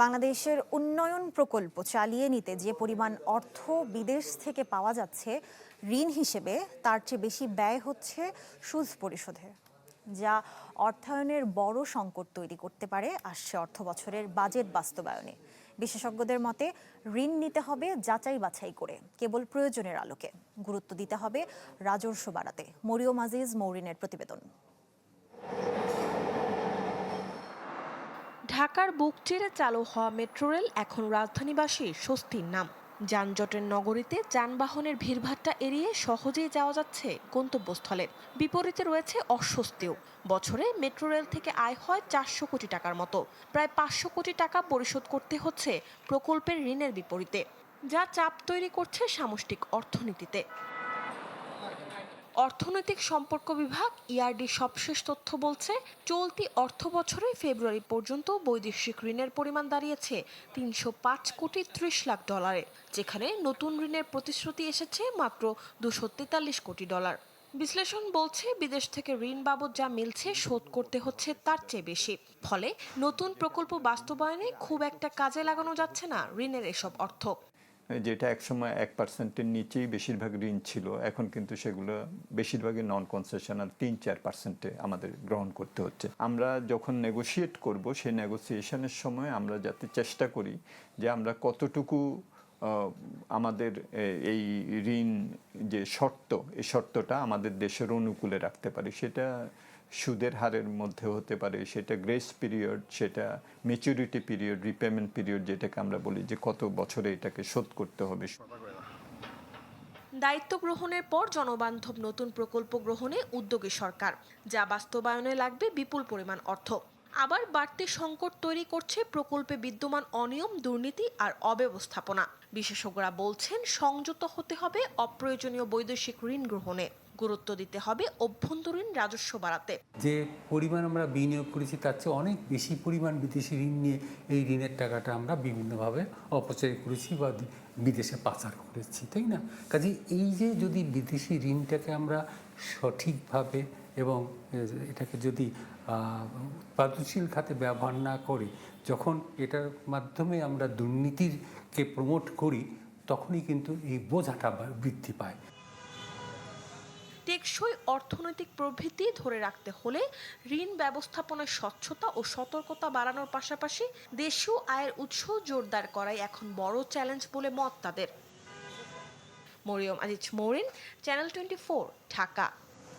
বাংলাদেশের উন্নয়ন প্রকল্প চালিয়ে নিতে যে পরিমাণ অর্থ বিদেশ থেকে পাওয়া যাচ্ছে ঋণ হিসেবে, তার চেয়ে বেশি ব্যয় হচ্ছে সুদ পরিশোধে, যা অর্থায়নের বড় সংকট তৈরি করতে পারে আসছে অর্থবছরের বাজেট বাস্তবায়নে। বিশেষজ্ঞদের মতে, ঋণ নিতে হবে যাচাই বাছাই করে, কেবল প্রয়োজনের আলোকে। গুরুত্ব দিতে হবে রাজস্ব বাড়াতে। মরিয়ম আজিজ মৌরিনের প্রতিবেদন। ঢাকার বুক চিরে চালু হওয়া মেট্রো রেল এখন রাজধানীবাসীর স্বস্তির নাম। যানজটের নগরীতে যানবাহনের ভিড়ভাট্টা এড়িয়ে সহজেই যাওয়া যাচ্ছে গন্তব্যস্থলে। বিপরীতে রয়েছে অস্বস্তিও। বছরে মেট্রো রেল থেকে আয় হয় 400 কোটি টাকার মতো। প্রায় 500 কোটি টাকা পরিশোধ করতে হচ্ছে প্রকল্পের ঋণের বিপরীতে, যা চাপ তৈরি করছে সামষ্টিক অর্থনীতিতে। অর্থনৈতিক সম্পর্ক বিভাগ ইআরডির সবশেষ তথ্য বলছে, চলতি অর্থবছরে ফেব্রুয়ারি পর্যন্ত বৈদেশিক ঋণের পরিমাণ দাঁড়িয়েছে 305 কোটি 30 লাখ ডলারে, যেখানে নতুন ঋণের প্রতিশ্রুতি এসেছে মাত্র 243 কোটি ডলার। বিশ্লেষণ বলছে, বিদেশ থেকে ঋণ বাবদ যা মিলছে শোধ করতে হচ্ছে তার চেয়ে বেশি। ফলে নতুন প্রকল্প বাস্তবায়নে খুব একটা কাজে লাগানো যাচ্ছে না ঋণের এসব অর্থ। যেটা একসময় 1%-এর নিচেই বেশিরভাগ ঋণ ছিল, এখন কিন্তু সেগুলো বেশিরভাগই নন কনসেশনাল 3-4%-এ আমাদের গ্রহণ করতে হচ্ছে। আমরা যখন নেগোশিয়েট করব, সেই নেগোসিয়েশনের সময় আমরা যাতে চেষ্টা করি যে আমরা কতটুকু আমাদের এই ঋণ যে শর্ত, এই শর্তটা আমাদের দেশের অনুকূলে রাখতে পারি। সেটা সুদের হারের মধ্যে হতে পারে, সেটা গ্রেস পিরিয়ড, সেটা ম্যাচুরিটি পিরিয়ড, রিপেমেন্ট পিরিয়ড যেটাকে আমরা বলি, যে কত বছরে এটাকে শোধ করতে হবে। দায়িত্ব গ্রহণের পর জনবান্ধব নতুন প্রকল্প গ্রহণে উদ্যোগী সরকার, যা বাস্তবায়নে লাগবে বিপুল পরিমাণ অর্থ। আবার বাড়তি সংকট তৈরি করছে প্রকল্পে বিদ্যমান অনিয়ম, দুর্নীতি আর অব্যবস্থাপনা। বিশেষজ্ঞরা বলছেন, সংযত হতে হবে অপ্রয়োজনীয় বৈদেশিক ঋণ গ্রহণে। গুরুত্ব দিতে হবে অভ্যন্তরীণ রাজস্ব বাড়াতে। যে পরিমাণ আমরা বিনিয়োগ করেছি তার চেয়ে অনেক বেশি পরিমাণ বিদেশি ঋণ নিয়ে এই ঋণের টাকাটা আমরা বিভিন্নভাবে অপচয় করেছি বা বিদেশে পাচার করেছি, তাই না? কাজে এই যে যদি বিদেশি ঋণটাকে আমরা সঠিকভাবে এবং এটাকে যদি উৎপাদনশীল খাতে ব্যবহার না করি, যখন এটার মাধ্যমে আমরা দুর্নীতিকে প্রমোট করি, তখনই কিন্তু এই বোঝাটা বৃদ্ধি পায়। টেকসই অর্থনৈতিক প্রবৃদ্ধি ধরে রাখতে হলে ঋণ ব্যবস্থাপনার স্বচ্ছতা ও সতর্কতা বাড়ানোর পাশাপাশি দেশীয় আয়ের উৎস জোরদার করাই এখন বড় চ্যালেঞ্জ বলে মত তাদের। মরিয়ম আজিজ মৌরিন, চ্যানেল 24, ঢাকা।